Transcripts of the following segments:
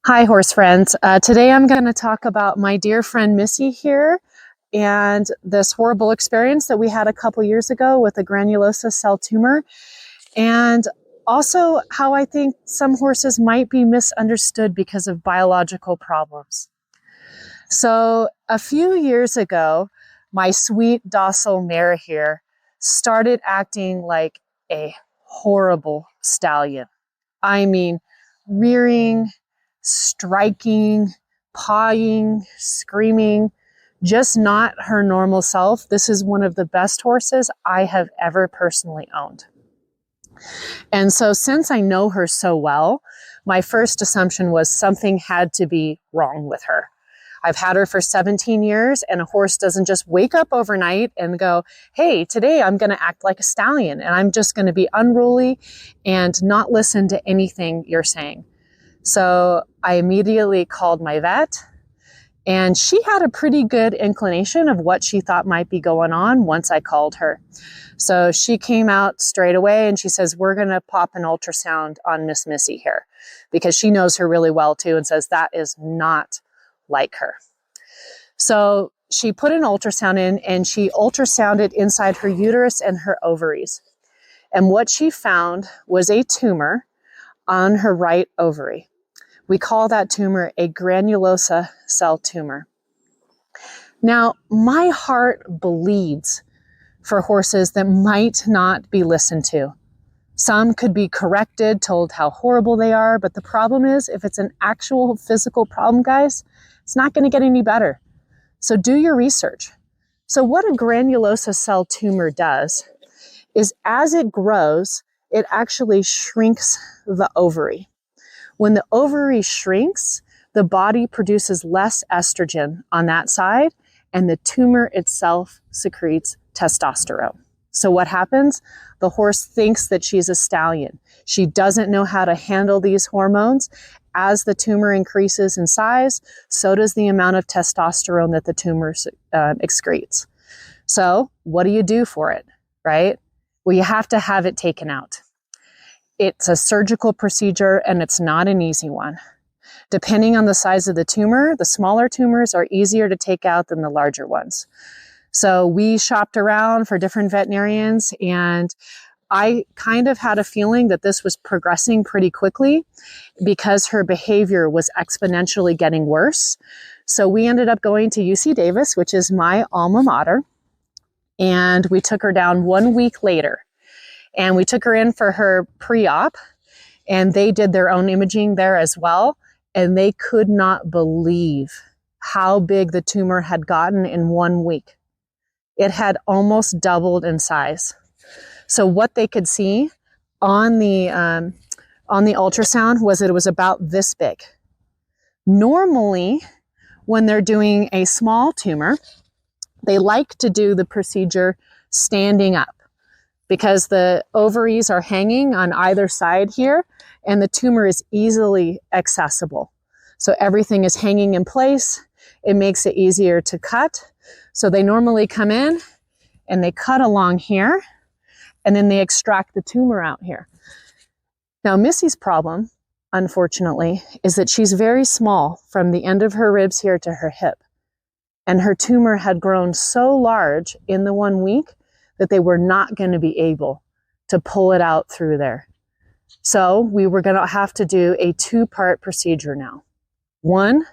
Hi, horse friends. Today I'm going to talk about my dear friend Missy here and this horrible experience that we had a couple years ago with a granulosa cell tumor, and also how I think some horses might be misunderstood because of biological problems. So a few years ago, my sweet, docile mare here started acting like a horrible stallion. I mean, rearing, striking, pawing, screaming, just not her normal self. This is one of the best horses I have ever personally owned. And so since I know her so well, my first assumption was something had to be wrong with her. I've had her for 17 years, and a horse doesn't just wake up overnight and go, hey, today I'm going to act like a stallion and I'm just going to be unruly and not listen to anything you're saying. So I immediately called my vet, and she had a pretty good inclination of what she thought might be going on once I called her. So she came out straight away and she says, we're going to pop an ultrasound on Miss Missy here, because she knows her really well too, and says that is not like her. So she put an ultrasound in, and she ultrasounded inside her uterus and her ovaries. And what she found was a tumor on her right ovary. We call that tumor a granulosa cell tumor. Now, my heart bleeds for horses that might not be listened to. Some could be corrected, told how horrible they are, but the problem is, if it's an actual physical problem, guys, it's not going to get any better. So do your research. So what a granulosa cell tumor does is, as it grows, it actually shrinks the ovary. When the ovary shrinks, the body produces less estrogen on that side, and the tumor itself secretes testosterone. So what happens? The horse thinks that she's a stallion. She doesn't know how to handle these hormones. As the tumor increases in size, so does the amount of testosterone that the tumor excretes. So what do you do for it, right? Well, you have to have it taken out. It's a surgical procedure, and it's not an easy one. Depending on the size of the tumor, the smaller tumors are easier to take out than the larger ones. So we shopped around for different veterinarians, and I kind of had a feeling that this was progressing pretty quickly because her behavior was exponentially getting worse. So we ended up going to UC Davis, which is my alma mater, and we took her down 1 week later. And we took her in for her pre-op, and they did their own imaging there as well. And they could not believe how big the tumor had gotten in 1 week. It had almost doubled in size. So what they could see on the ultrasound was that it was about this big. Normally, when they're doing a small tumor, they like to do the procedure standing up, because the ovaries are hanging on either side here, and the tumor is easily accessible. So everything is hanging in place. It makes it easier to cut. So they normally come in and they cut along here, and then they extract the tumor out here. Now, Missy's problem, unfortunately, is that she's very small from the end of her ribs here to her hip. And her tumor had grown so large in the 1 week that they were not going to be able to pull it out through there. So we were going to have to do a 2-part procedure now. One,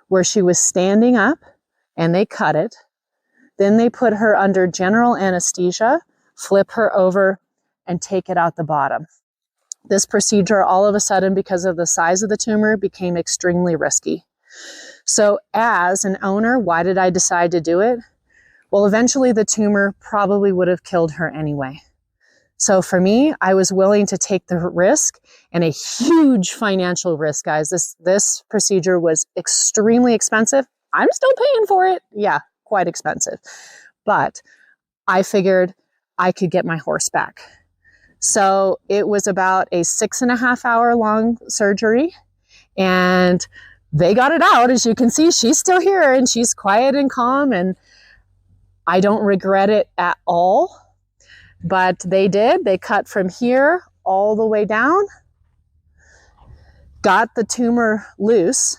where she was standing up and they cut it. Then they put her under general anesthesia, flip her over, and take it out the bottom. This procedure, all of a sudden, because of the size of the tumor, became extremely risky. So as an owner, why did I decide to do it? Well, eventually the tumor probably would have killed her anyway. So for me, I was willing to take the risk, and a huge financial risk, guys. This procedure was extremely expensive. I'm still paying for it. Yeah, quite expensive. But I figured I could get my horse back. So it was about a 6.5 hour long surgery, and they got it out. As you can see, she's still here and she's quiet and calm, and I don't regret it at all, but they did. They cut from here all the way down got the tumor loose,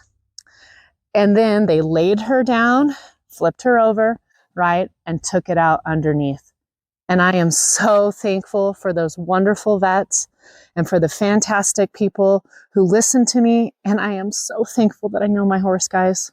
and then they laid her down, flipped her over, right, and took it out underneath. And I am so thankful for those wonderful vets and for the fantastic people who listen to me. And I am so thankful that I know my horse, guys.